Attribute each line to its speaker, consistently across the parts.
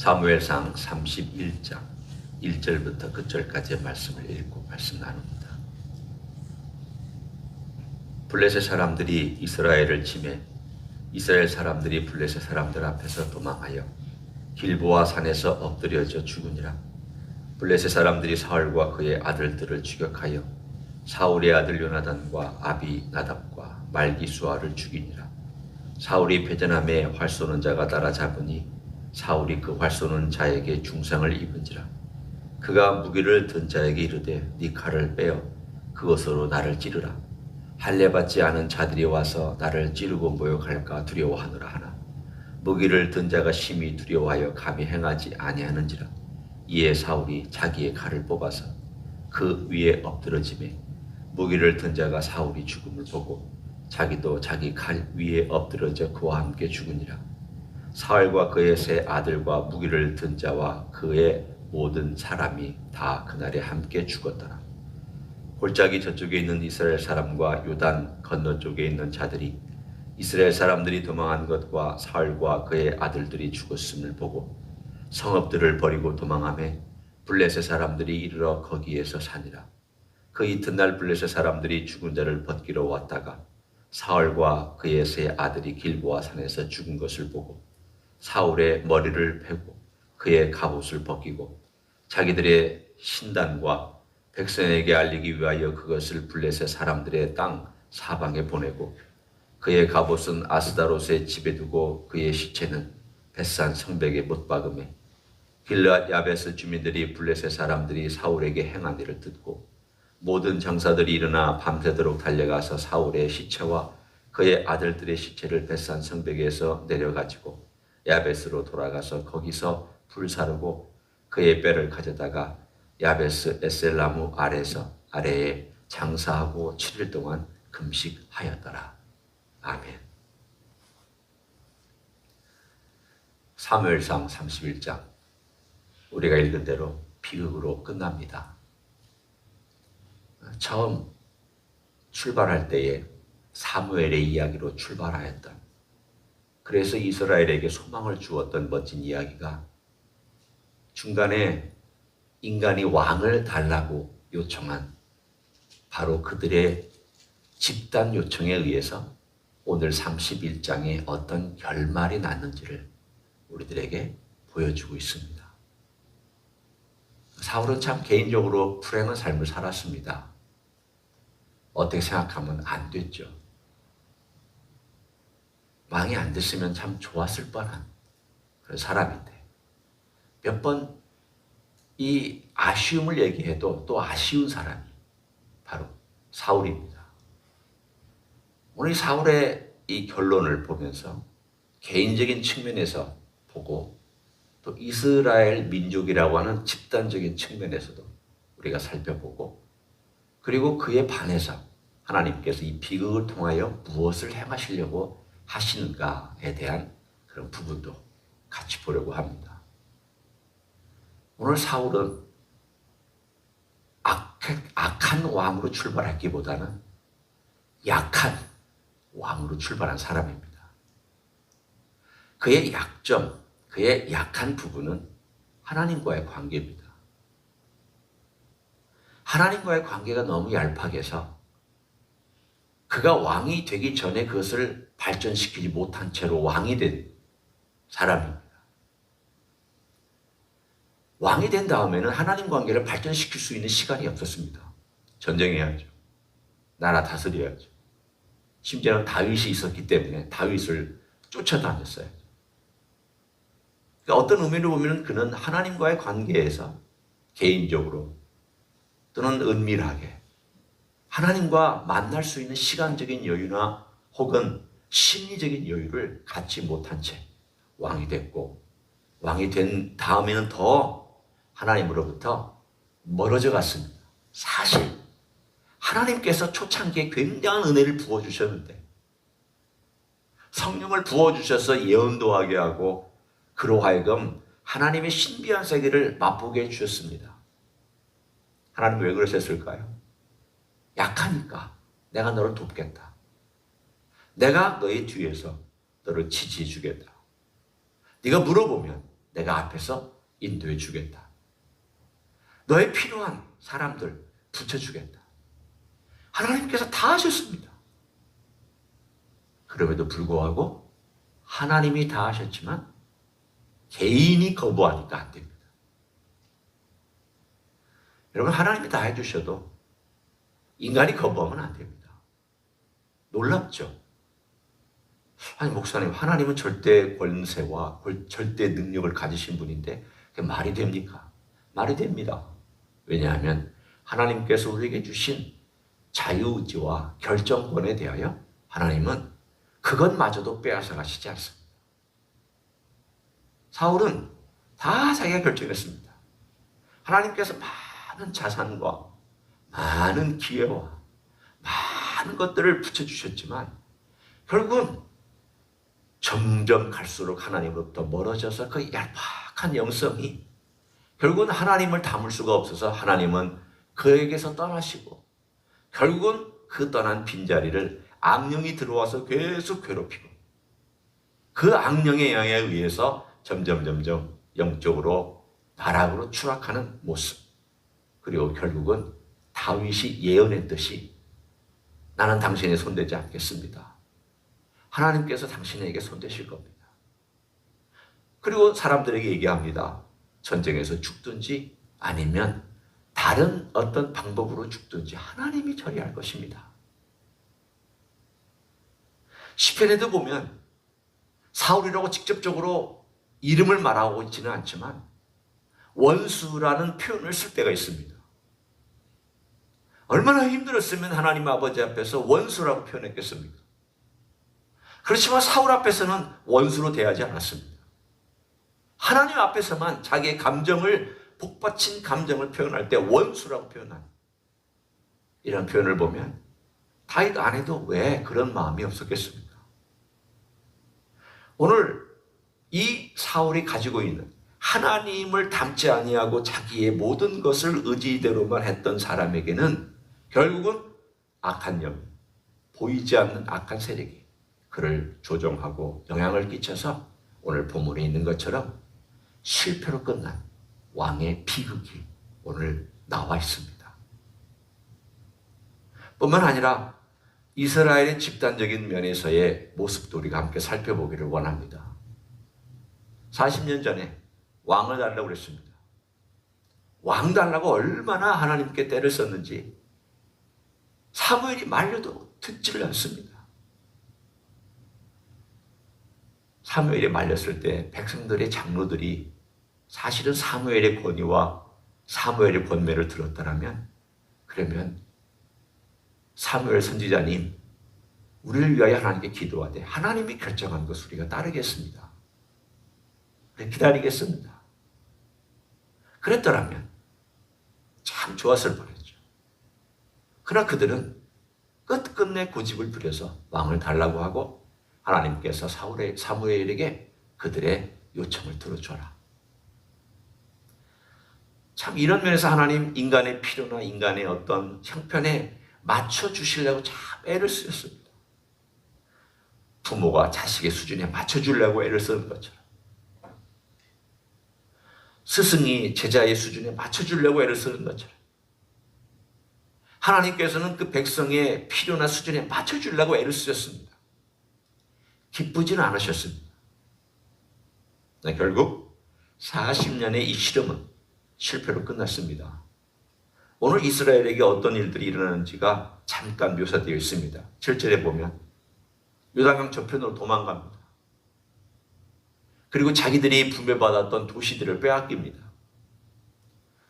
Speaker 1: 사무엘상 31장 1절부터 끝절까지의 말씀을 읽고 말씀 나눕니다. 블레셋 사람들이 이스라엘을 치매 이스라엘 사람들이 블레셋 사람들 앞에서 도망하여 길보아 산에서 엎드려져 죽으니라. 블레셋 사람들이 사울과 그의 아들들을 추격하여 사울의 아들 요나단과 아비나답과 말기수아를 죽이니라. 사울이 패전함에 활 쏘는 자가 따라잡으니 사울이 그 활 쏘는 자에게 중상을 입은지라. 그가 무기를 든 자에게 이르되 네 칼을 빼어 그것으로 나를 찌르라. 할례 받지 않은 자들이 와서 나를 찌르고 모욕할까 두려워하노라 하나 무기를 든 자가 심히 두려워하여 감히 행하지 아니하는지라. 이에 사울이 자기의 칼을 뽑아서 그 위에 엎드러지매 무기를 든 자가 사울이 죽음을 보고 자기도 자기 칼 위에 엎드러져 그와 함께 죽으니라. 사울과 그의 세 아들과 무기를 든 자와 그의 모든 사람이 다 그날에 함께 죽었더라. 골짜기 저쪽에 있는 이스라엘 사람과 요단 건너쪽에 있는 자들이 이스라엘 사람들이 도망한 것과 사울과 그의 아들들이 죽었음을 보고 성읍들을 버리고 도망하며 블레셋 사람들이 이르러 거기에서 사니라. 그 이튿날 블레셋 사람들이 죽은 자를 벗기러 왔다가 사울과 그의 세 아들이 길보아 산에서 죽은 것을 보고 사울의 머리를 베고 그의 갑옷을 벗기고 자기들의 신단과 백성에게 알리기 위하여 그것을 블레셋 사람들의 땅 사방에 보내고 그의 갑옷은 아스다롯의 집에 두고 그의 시체는 벳산 성벽에 못 박음에 길르앗 야베스 주민들이 블레셋 사람들이 사울에게 행한 일을 듣고 모든 장사들이 일어나 밤새도록 달려가서 사울의 시체와 그의 아들들의 시체를 벳산 성벽에서 내려가지고 야베스로 돌아가서 거기서 불사르고 그의 뼈를 가져다가 야베스 에셀나무 아래에 장사하고 7일 동안 금식하였더라. 아멘. 사무엘상 31장 우리가 읽은 대로 비극으로 끝납니다. 처음 출발할 때에 사무엘의 이야기로 출발하였던, 그래서 이스라엘에게 소망을 주었던 멋진 이야기가 중간에 인간이 왕을 달라고 요청한 바로 그들의 집단 요청에 의해서 오늘 31장에 어떤 결말이 났는지를 우리들에게 보여주고 있습니다. 사울은 참 개인적으로 불행한 삶을 살았습니다. 어떻게 생각하면 안 됐죠. 왕이 안 됐으면 참 좋았을 뻔한 그런 사람인데 몇 번 이 아쉬움을 얘기해도 또 아쉬운 사람이 바로 사울입니다. 오늘 사울의 이 결론을 보면서 개인적인 측면에서 보고 또 이스라엘 민족이라고 하는 집단적인 측면에서도 우리가 살펴보고 그리고 그에 반해서 하나님께서 이 비극을 통하여 무엇을 행하시려고 하시는가에 대한 그런 부분도 같이 보려고 합니다. 오늘 사울은 악한 왕으로 출발했기보다는 약한 왕으로 출발한 사람입니다. 그의 약점, 그의 약한 부분은 하나님과의 관계입니다. 하나님과의 관계가 너무 얄팍해서 그가 왕이 되기 전에 그것을 발전시키지 못한 채로 왕이 된 사람입니다. 왕이 된 다음에는 하나님 관계를 발전시킬 수 있는 시간이 없었습니다. 전쟁해야죠. 나라 다스려야죠. 심지어는 다윗이 있었기 때문에 다윗을 쫓아다녔어요. 그러니까 어떤 의미로 보면 그는 하나님과의 관계에서 개인적으로 또는 은밀하게 하나님과 만날 수 있는 시간적인 여유나 혹은 심리적인 여유를 갖지 못한 채 왕이 됐고, 왕이 된 다음에는 더 하나님으로부터 멀어져 갔습니다. 사실 하나님께서 초창기에 굉장한 은혜를 부어주셨는데 성령을 부어주셔서 예언도 하게 하고 그로 하여금 하나님의 신비한 세계를 맛보게 해주셨습니다. 하나님 왜 그러셨을까요? 약하니까 내가 너를 돕겠다. 내가 너의 뒤에서 너를 지지해 주겠다. 네가 물어보면 내가 앞에서 인도해 주겠다. 너의 필요한 사람들 붙여주겠다. 하나님께서 다 하셨습니다. 그럼에도 불구하고 하나님이 다 하셨지만 개인이 거부하니까 안 됩니다. 여러분, 하나님이 다 해주셔도 인간이 거부하면 안 됩니다. 놀랍죠? 아니, 목사님, 하나님은 절대 권세와 절대 능력을 가지신 분인데 그게 말이 됩니까? 말이 됩니다. 왜냐하면 하나님께서 우리에게 주신 자유의지와 결정권에 대하여 하나님은 그것마저도 빼앗아 가시지 않습니다. 사울은 다 자기가 결정했습니다. 하나님께서 많은 자산과 많은 기회와 많은 것들을 붙여주셨지만 결국은 점점 갈수록 하나님으로부터 멀어져서 그 얄팍한 영성이 결국은 하나님을 담을 수가 없어서 하나님은 그에게서 떠나시고 결국은 그 떠난 빈자리를 악령이 들어와서 계속 괴롭히고 그 악령의 영향에 의해서 점점 영적으로 나락으로 추락하는 모습, 그리고 결국은 다윗이 예언했듯이 나는 당신에 손대지 않겠습니다. 하나님께서 당신에게 손대실 겁니다. 그리고 사람들에게 얘기합니다. 전쟁에서 죽든지 아니면 다른 어떤 방법으로 죽든지 하나님이 처리할 것입니다. 시편에도 보면 사울이라고 직접적으로 이름을 말하고 있지는 않지만 원수라는 표현을 쓸 때가 있습니다. 얼마나 힘들었으면 하나님 아버지 앞에서 원수라고 표현했겠습니까? 그렇지만 사울 앞에서는 원수로 대하지 않았습니다. 하나님 앞에서만 자기의 감정을, 복받친 감정을 표현할 때 원수라고 표현한 이런 표현을 보면 다윗 안에도 왜 그런 마음이 없었겠습니까? 오늘 이 사울이 가지고 있는 하나님을 닮지 아니하고 자기의 모든 것을 의지대로만 했던 사람에게는 결국은 악한 영, 보이지 않는 악한 세력이 그를 조종하고 영향을 끼쳐서 오늘 본문에 있는 것처럼 실패로 끝난 왕의 비극이 오늘 나와 있습니다. 뿐만 아니라 이스라엘의 집단적인 면에서의 모습도 우리가 함께 살펴보기를 원합니다. 40년 전에 왕을 달라고 그랬습니다. 왕 달라고 얼마나 하나님께 때를 썼는지 사무엘이 말려도 듣지를 않습니다. 사무엘이 말렸을 때 백성들의 장로들이 사실은 사무엘의 권위와 사무엘의 권매를 들었다면 그러면 사무엘 선지자님, 우리를 위하여 하나님께 기도하되 하나님이 결정한 것을 우리가 따르겠습니다. 기다리겠습니다. 그랬더라면 참 좋았을 뻔했죠. 그러나 그들은 끝끝내 고집을 부려서 왕을 달라고 하고 하나님께서 사무엘에게 그들의 요청을 들어줘라. 참 이런 면에서 하나님 인간의 필요나 인간의 어떤 형편에 맞춰주시려고 참 애를 쓰였습니다. 부모가 자식의 수준에 맞춰주려고 애를 쓰는 것처럼 스승이 제자의 수준에 맞춰주려고 애를 쓰는 것처럼 하나님께서는 그 백성의 필요나 수준에 맞춰주려고 애를 쓰셨습니다. 기쁘지는 않으셨습니다. 결국 40년의 이 실험은 실패로 끝났습니다. 오늘 이스라엘에게 어떤 일들이 일어나는지가 잠깐 묘사되어 있습니다. 7절에 보면 요단강 저편으로 도망갑니다. 그리고 자기들이 분배받았던 도시들을 빼앗깁니다.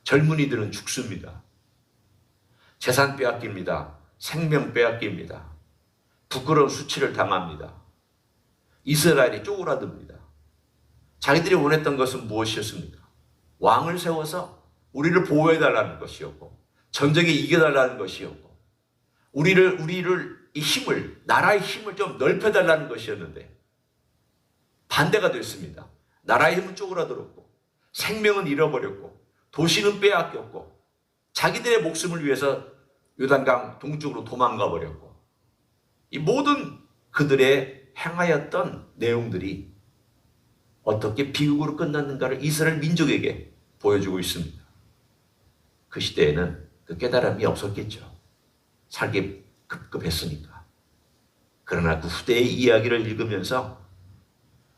Speaker 1: 젊은이들은 죽습니다. 재산 빼앗깁니다. 생명 빼앗깁니다. 부끄러운 수치를 당합니다. 이스라엘이 쪼그라듭니다. 자기들이 원했던 것은 무엇이었습니까? 왕을 세워서 우리를 보호해달라는 것이었고 전쟁에 이겨달라는 것이었고 우리를 이 힘을, 나라의 힘을 좀 넓혀달라는 것이었는데 반대가 됐습니다. 나라의 힘은 쪼그라들었고 생명은 잃어버렸고 도시는 빼앗겼고 자기들의 목숨을 위해서 요단강 동쪽으로 도망가 버렸고 이 모든 그들의 행하였던 내용들이 어떻게 비극으로 끝났는가를 이스라엘 민족에게 보여주고 있습니다. 그 시대에는 그 깨달음이 없었겠죠. 살기 급급했으니까. 그러나 그 후대의 이야기를 읽으면서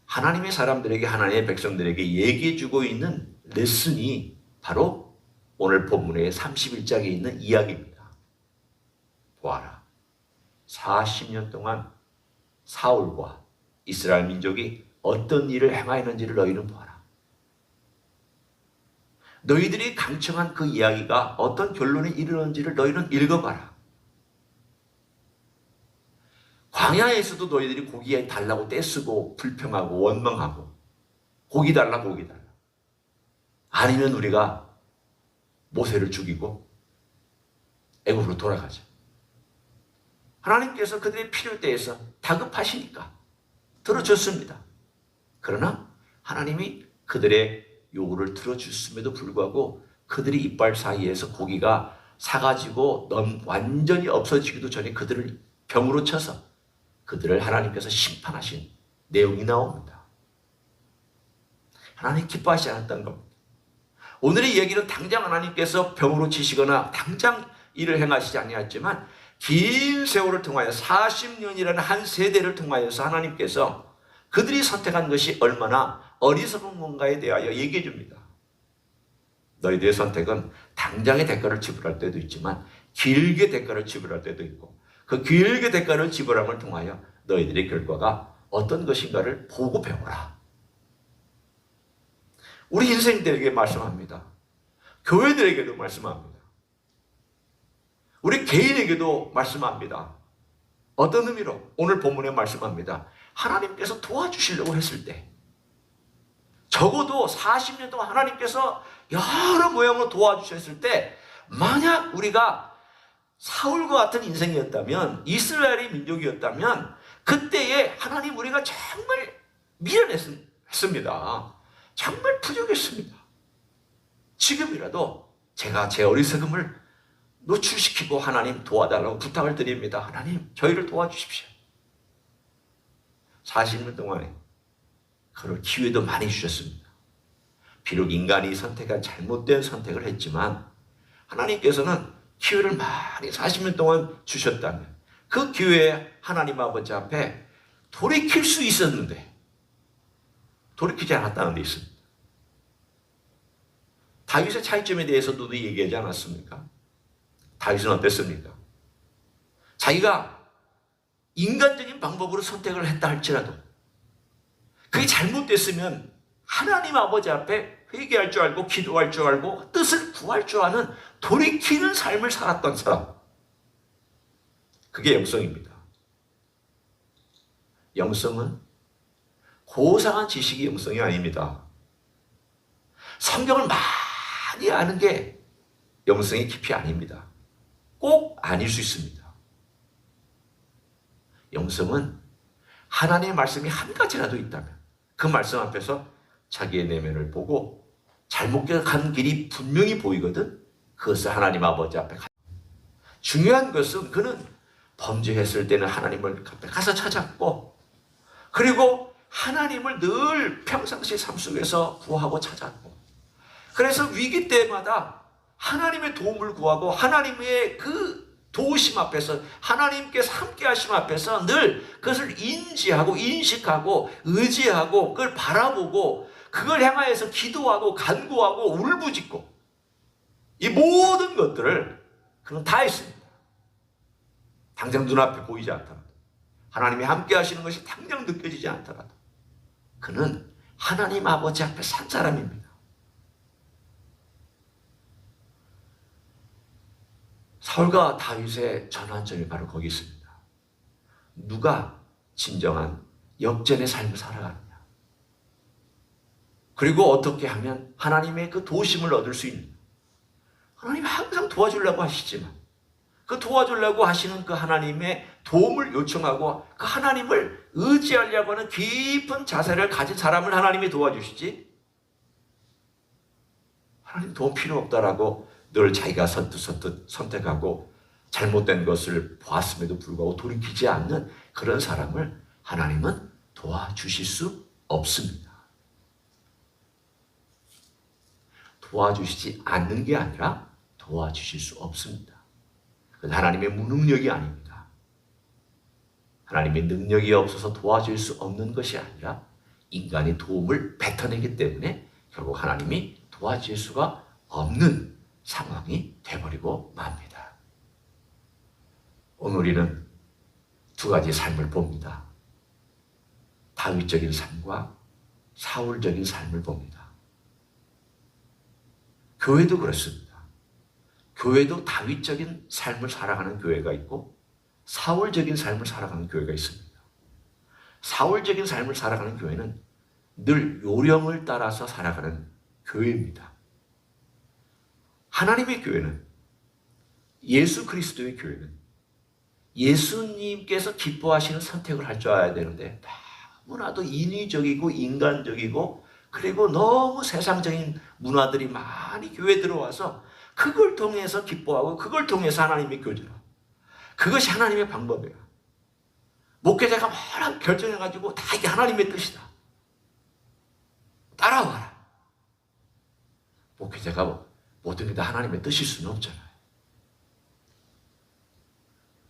Speaker 1: 하나님의 사람들에게, 하나님의 백성들에게 얘기해주고 있는 레슨이 바로 오늘 본문의 31장에 있는 이야기입니다. 보아라. 40년 동안 사울과 이스라엘 민족이 어떤 일을 행하였는지를 너희는 보아라. 너희들이 강청한 그 이야기가 어떤 결론에 이르는지를 너희는 읽어봐라. 광야에서도 너희들이 고기 달라고 떼쓰고 불평하고 원망하고 고기 달라 고기 달라. 아니면 우리가 모세를 죽이고 애굽으로 돌아가자. 하나님께서 그들의 필요에 대해서 다급하시니까 들어줬습니다. 그러나 하나님이 그들의 요구를 들어줬음에도 불구하고 그들이 이빨 사이에서 고기가 사가지고 완전히 없어지기도 전에 그들을 병으로 쳐서 그들을 하나님께서 심판하신 내용이 나옵니다. 하나님 기뻐하지 않았던 겁니다. 오늘의 얘기는 당장 하나님께서 병으로 치시거나 당장 일을 행하시지 아니했지만 긴 세월을 통하여 40년이라는 한 세대를 통하여서 하나님께서 그들이 선택한 것이 얼마나 어리석은 건가에 대하여 얘기해 줍니다. 너희들의 선택은 당장의 대가를 지불할 때도 있지만 길게 대가를 지불할 때도 있고 그 길게 대가를 지불함을 통하여 너희들의 결과가 어떤 것인가를 보고 배워라. 우리 인생들에게 말씀합니다. 교회들에게도 말씀합니다. 우리 개인에게도 말씀합니다. 어떤 의미로? 오늘 본문에 말씀합니다. 하나님께서 도와주시려고 했을 때 적어도 40년 동안 하나님께서 여러 모양으로 도와주셨을 때 만약 우리가 사울과 같은 인생이었다면 이스라엘의 민족이었다면 그때에 하나님 우리가 정말 미련했습니다. 정말 부족했습니다. 지금이라도 제가 제 어리석음을 노출시키고 하나님 도와달라고 부탁을 드립니다. 하나님 저희를 도와주십시오. 40년 동안에 그럴 기회도 많이 주셨습니다. 비록 인간이 선택한 잘못된 선택을 했지만 하나님께서는 기회를 많이 40년 동안 주셨다면 그 기회에 하나님 아버지 앞에 돌이킬 수 있었는데 돌이키지 않았다는 데 있습니다. 다윗의 차이점에 대해서도 얘기하지 않았습니까? 다윗은 어땠습니까? 자기가 인간적인 방법으로 선택을 했다 할지라도 그게 잘못됐으면 하나님 아버지 앞에 회개할 줄 알고 기도할 줄 알고 뜻을 구할 줄 아는 돌이키는 삶을 살았던 사람. 그게 영성입니다. 영성은 고상한 지식이 영성이 아닙니다. 성경을 많이 아는 게 영성의 깊이 아닙니다. 꼭 아닐 수 있습니다. 영성은 하나님의 말씀이 한 가지라도 있다면 그 말씀 앞에서 자기의 내면을 보고 잘못 간 길이 분명히 보이거든. 그것을 하나님 아버지 앞에 중요한 것은 그는 범죄했을 때는 하나님을 앞에 가서 찾았고 그리고 하나님을 늘 평상시 삶 속에서 구하고 찾았고 그래서 위기 때마다 하나님의 도움을 구하고 하나님의 그 도우심 앞에서 하나님께서 함께 하심 앞에서 늘 그것을 인지하고 인식하고 의지하고 그걸 바라보고 그걸 향하여서 기도하고 간구하고 울부짖고 이 모든 것들을 그는 다 했습니다. 당장 눈앞에 보이지 않더라도 하나님이 함께 하시는 것이 당장 느껴지지 않더라도 그는 하나님 아버지 앞에 산 사람입니다. 사울과 다윗의 전환점이 바로 거기 있습니다. 누가 진정한 역전의 삶을 살아가느냐. 그리고 어떻게 하면 하나님의 그 도우심을 얻을 수 있느냐. 하나님이 항상 도와주려고 하시지만 그 도와주려고 하시는 그 하나님의 도움을 요청하고 그 하나님을 의지하려고 하는 깊은 자세를 가진 사람을 하나님이 도와주시지 하나님 도움 필요 없다라고 늘 자기가 선뜻 선택하고 잘못된 것을 보았음에도 불구하고 돌이키지 않는 그런 사람을 하나님은 도와주실 수 없습니다. 도와주시지 않는 게 아니라 도와주실 수 없습니다. 그건 하나님의 무능력이 아닙니다. 하나님의 능력이 없어서 도와줄 수 없는 것이 아니라 인간이 도움을 뱉어내기 때문에 결국 하나님이 도와줄 수가 없는 상황이 되어버리고 맙니다. 오늘 우리는 두 가지 삶을 봅니다. 다윗적인 삶과 사울적인 삶을 봅니다. 교회도 그렇습니다. 교회도 다윗적인 삶을 살아가는 교회가 있고 사울적인 삶을 살아가는 교회가 있습니다. 사울적인 삶을 살아가는 교회는 늘 요령을 따라서 살아가는 교회입니다. 하나님의 교회는, 예수 그리스도의 교회는 예수님께서 기뻐하시는 선택을 할 줄 알아야 되는데 너무나도 인위적이고 인간적이고 그리고 너무 세상적인 문화들이 많이 교회에 들어와서 그걸 통해서 기뻐하고 그걸 통해서 하나님의 교제로, 그것이 하나님의 방법이에요. 목회자가 뭐라 결정해가지고 다 이게 하나님의 뜻이다, 따라와라. 목회자가 모든 게 다 하나님의 뜻일 수는 없잖아요.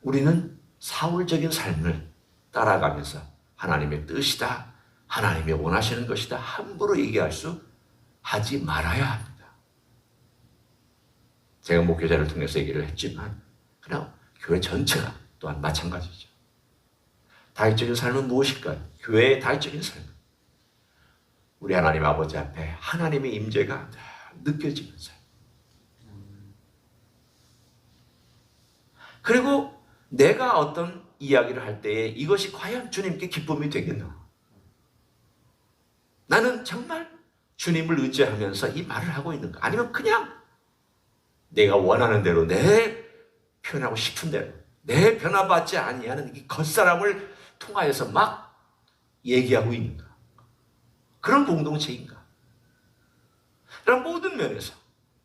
Speaker 1: 우리는 사울적인 삶을 따라가면서 하나님의 뜻이다, 하나님이 원하시는 것이다 함부로 얘기할 수 하지 말아야 합니다. 제가 목회자를 통해서 얘기를 했지만 그냥 교회 전체가 또한 마찬가지죠. 다윗적인 삶은 무엇일까요? 교회의 다윗적인 삶은 우리 하나님 아버지 앞에 하나님의 임재가 느껴지는 삶. 그리고 내가 어떤 이야기를 할 때에 이것이 과연 주님께 기쁨이 되겠나? 나는 정말 주님을 의지하면서 이 말을 하고 있는가? 아니면 그냥 내가 원하는 대로, 내 표현하고 싶은 대로, 내 변화받지 아니하는 이 겉사람을 통하여서 막 얘기하고 있는가? 그런 공동체인가? 그런 모든 면에서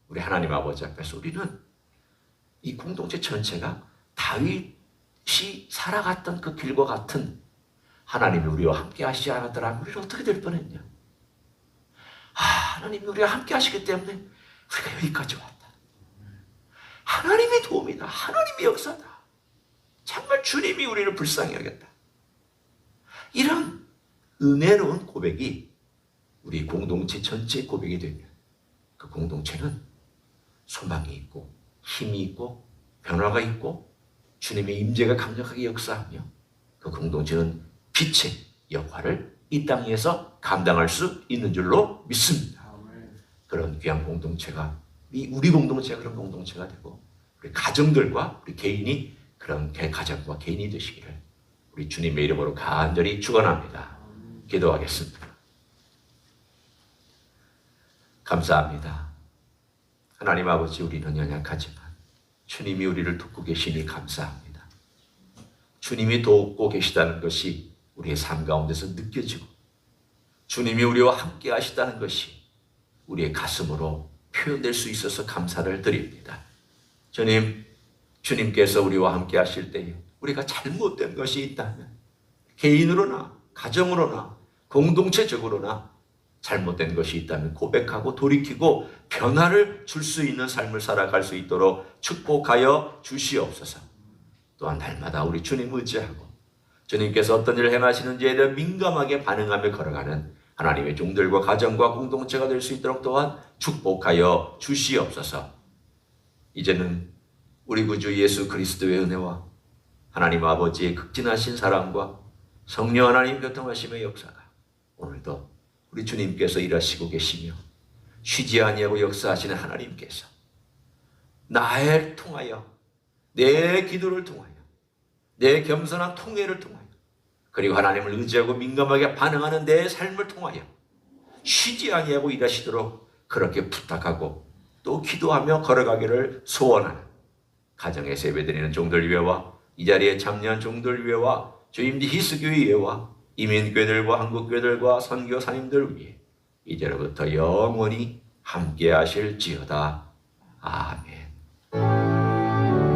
Speaker 1: 우리 하나님 아버지 앞에서 우리는 이 공동체 전체가 다윗이 살아갔던 그 길과 같은, 하나님이 우리와 함께 하시지 않았더라면 우리는 어떻게 될 뻔했냐? 하나님이 우리와 함께 하시기 때문에 우리가 여기까지 왔다. 하나님의 도움이다. 하나님의 역사다. 정말 주님이 우리를 불쌍히 여겼다. 이런 은혜로운 고백이 우리 공동체 전체의 고백이 되면 그 공동체는 소망이 있고 힘이 있고 변화가 있고 주님의 임재가 강력하게 역사하며 그 공동체는 빛의 역할을 이 땅 위에서 감당할 수 있는 줄로 믿습니다. 그런 귀한 공동체가, 우리 공동체가 그런 공동체가 되고 우리 가정들과 우리 개인이 그런 가정과 개인이 되시기를 우리 주님의 이름으로 간절히 축원합니다. 기도하겠습니다. 감사합니다. 하나님 아버지, 우리는 연약하지만 주님이 우리를 돕고 계시니 감사합니다. 주님이 돕고 계시다는 것이 우리의 삶 가운데서 느껴지고 주님이 우리와 함께 하시다는 것이 우리의 가슴으로 표현될 수 있어서 감사를 드립니다. 주님께서 우리와 함께 하실 때에 우리가 잘못된 것이 있다면 개인으로나 가정으로나 공동체적으로나 잘못된 것이 있다면 고백하고 돌이키고 변화를 줄 수 있는 삶을 살아갈 수 있도록 축복하여 주시옵소서. 또한 날마다 우리 주님 의지하고 주님께서 어떤 일을 행하시는지에 대해 민감하게 반응하며 걸어가는 하나님의 종들과 가정과 공동체가 될 수 있도록 또한 축복하여 주시옵소서. 이제는 우리 구주 예수 그리스도의 은혜와 하나님 아버지의 극진하신 사랑과 성령 하나님 교통하심의 역사가 오늘도 우리 주님께서 일하시고 계시며 쉬지 아니하고 역사하시는 하나님께서 나를 통하여, 내 기도를 통하여, 내 겸손한 통회를 통하여, 그리고 하나님을 의지하고 민감하게 반응하는 내 삶을 통하여 쉬지 아니하고 일하시도록 그렇게 부탁하고 또 기도하며 걸어가기를 소원하는 가정에서 예배드리는 종들 위에와 이 자리에 참여한 종들 위에와 주임지 히스교회 위에와 이민교회들과 한국교회들과 선교사님들 위해 이제로부터 영원히 함께 하실지어다. 아멘.